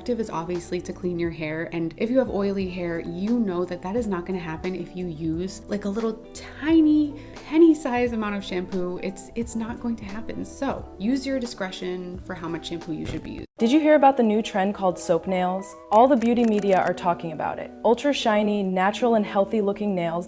objective is obviously to clean your hair, and if you have oily hair, you know that that is not going to happen if you use like a little tiny penny size amount of shampoo. It's not going to happen. So use your discretion for how much shampoo you should be using. Did you hear about the new trend called soap nails? All the beauty media are talking about it. Ultra shiny, natural and healthy looking nails.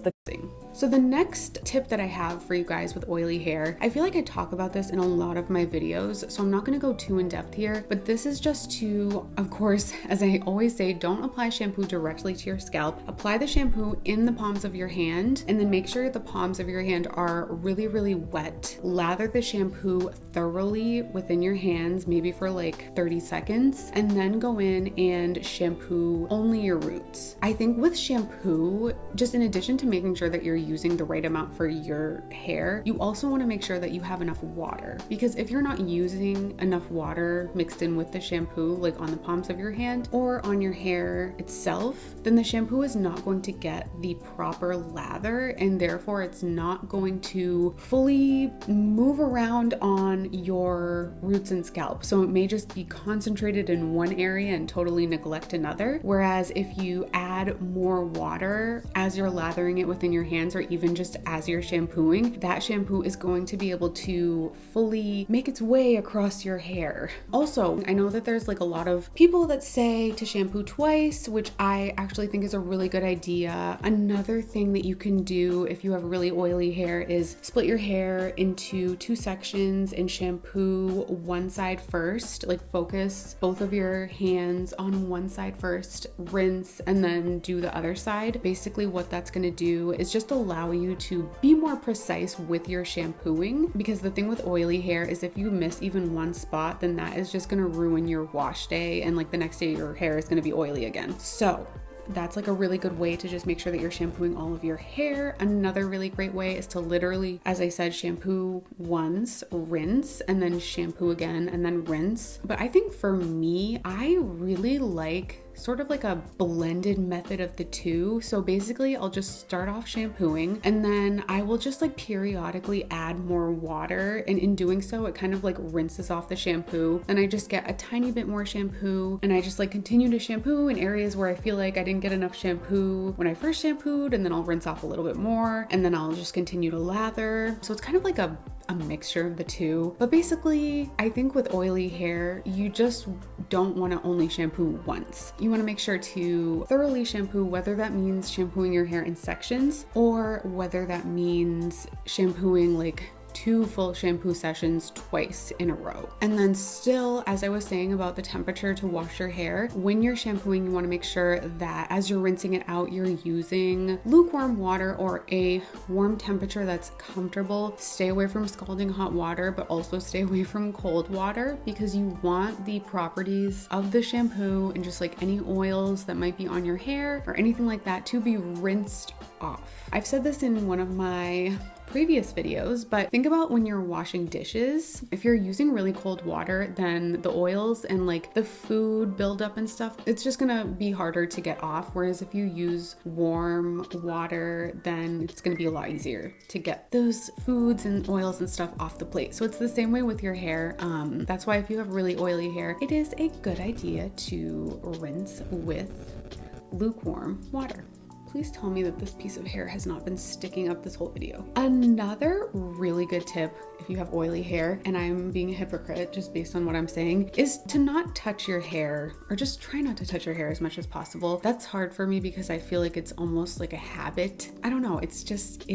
So the next tip that I have for you guys with oily hair, I feel like I talk about this in a lot of my videos, so I'm not going to go too in depth here, but this is just to, of course, as I always say, don't apply shampoo directly to your scalp. Apply the shampoo in the palms of your hand, and then make sure the palms of your hand are really, really wet. Lather the shampoo thoroughly within your hands, maybe for like 30 seconds, and then go in and shampoo only your roots. I think with shampoo, just in addition to making sure that you're using the right amount for your hair, you also want to make sure that you have enough water, because if you're not using enough water mixed in with the shampoo, like on the palms of your hand or on your hair itself, then the shampoo is not going to get the proper lather, and therefore it's not going to fully move around on your roots and scalp. So it may just be concentrated in one area and totally neglect another. Whereas if you add more water as you're lathering it within your hands, or even just as you're shampooing, that shampoo is going to be able to fully make its way across your hair. Also, I know that there's like a lot of people that say to shampoo twice, which I actually think is a really good idea. Another thing that you can do if you have really oily hair is split your hair into two sections and shampoo one side first, like focus both of your hands on one side first, rinse, and then do the other side. Basically what that's going to do is just allow you to be more precise with your shampooing, because the thing with oily hair is if you miss even one spot, then that is just going to ruin your wash day, and like the next day your hair is going to be oily again. So that's like a really good way to just make sure that you're shampooing all of your hair. Another really great way is to literally, as I said, shampoo once, rinse, and then shampoo again, and then rinse. But I think for me, I really like sort of like a blended method of the two. So basically I'll just start off shampooing, and then I will just like periodically add more water, and in doing so it kind of like rinses off the shampoo. Then I just get a tiny bit more shampoo, and I just like continue to shampoo in areas where I feel like I didn't get enough shampoo when I first shampooed, and then I'll rinse off a little bit more, and then I'll just continue to lather. So it's kind of like a mixture of the two. But basically, I think with oily hair, you just don't want to only shampoo once. You want to make sure to thoroughly shampoo, whether that means shampooing your hair in sections, or whether that means shampooing like 2 full shampoo sessions twice in a row. And then still, as I was saying about the temperature to wash your hair, when you're shampooing, you want to make sure that as you're rinsing it out, you're using lukewarm water or a warm temperature that's comfortable. Stay away from scalding hot water, but also stay away from cold water, because you want the properties of the shampoo and just like any oils that might be on your hair or anything like that to be rinsed off. I've said this in one of my previous videos, but think about when you're washing dishes. If you're using really cold water, then the oils and like the food buildup and stuff, it's just gonna be harder to get off. Whereas if you use warm water, then it's gonna be a lot easier to get those foods and oils and stuff off the plate. So it's the same way with your hair. That's why if you have really oily hair, it is a good idea to rinse with lukewarm water. Please tell me that this piece of hair has not been sticking up this whole video. Another really good tip, if you have oily hair, and I'm being a hypocrite just based on what I'm saying, is to not touch your hair, or just try not to touch your hair as much as possible. That's hard for me because I feel like it's almost like a habit. I don't know, it's just,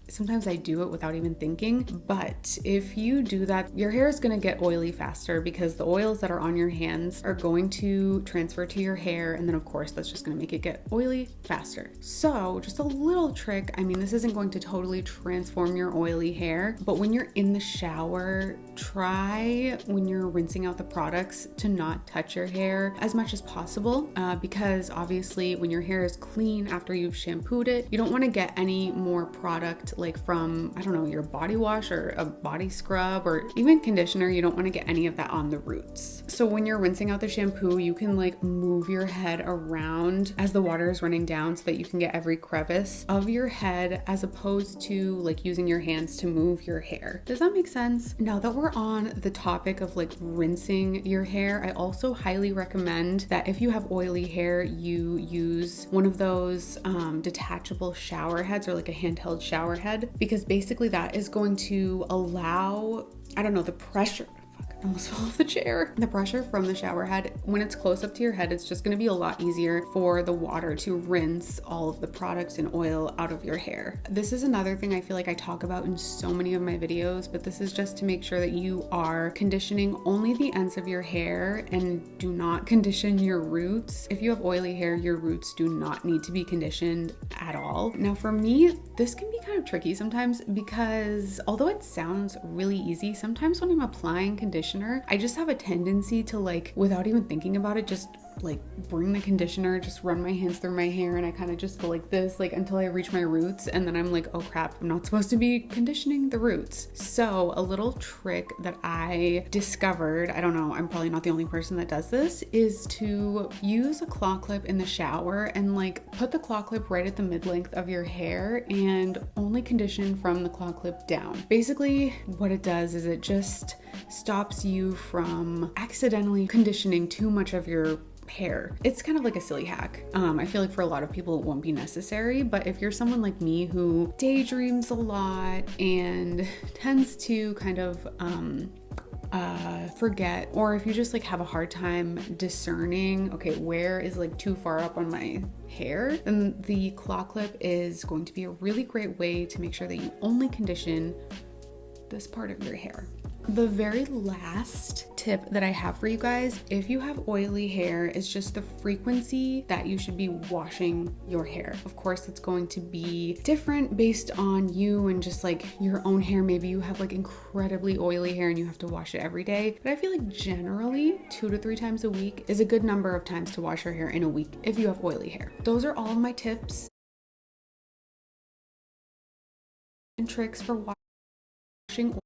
sometimes I do it without even thinking, but if you do that, your hair is going to get oily faster, because the oils that are on your hands are going to transfer to your hair, and then of course that's just going to make it get oily faster. So just a little trick, I mean, this isn't going to totally transform your oily hair, but when you're in the shower, try when you're rinsing out the products to not touch your hair as much as possible, because obviously when your hair is clean after you've shampooed it, you don't want to get any more product like from, I don't know, your body wash or a body scrub or even conditioner. You don't want to get any of that on the roots. So when you're rinsing out the shampoo, you can like move your head around as the water is running down so that you can get every crevice of your head, as opposed to like using your hands to move your hair. Does that make sense? Now that we're on the topic of like rinsing your hair, I also highly recommend that if you have oily hair, you use one of those detachable shower heads, or like a handheld shower head, because basically that is going to allow, I don't know, the pressure. I almost fell off the chair. The pressure from the shower head, when it's close up to your head, it's just going to be a lot easier for the water to rinse all of the products and oil out of your hair. This is another thing I feel like I talk about in so many of my videos, but this is just to make sure that you are conditioning only the ends of your hair and do not condition your roots. If you have oily hair, your roots do not need to be conditioned at all. Now for me, this can be kind of tricky sometimes, because although it sounds really easy, sometimes when I'm applying conditioner, I just have a tendency to, like, without even thinking about it, just like bring the conditioner, just run my hands through my hair, and I kind of just go like this, like until I reach my roots, and then I'm like, oh crap, I'm not supposed to be conditioning the roots. So a little trick that I discovered, I don't know, I'm probably not the only person that does this, is to use a claw clip in the shower and like put the claw clip right at the mid-length of your hair and only condition from the claw clip down. Basically what it does is it just stops you from accidentally conditioning too much of your hair. It's kind of like a silly hack. I feel like for a lot of people it won't be necessary, but if you're someone like me who daydreams a lot and tends to kind of forget, or if you just like have a hard time discerning, okay, where is like too far up on my hair, then the claw clip is going to be a really great way to make sure that you only condition this part of your hair. The very last tip that I have for you guys, if you have oily hair, is just the frequency that you should be washing your hair. Of course, it's going to be different based on you and just like your own hair. Maybe you have like incredibly oily hair and you have to wash it every day. But I feel like generally 2 to 3 times a week is a good number of times to wash your hair in a week if you have oily hair. Those are all of my tips and tricks for washing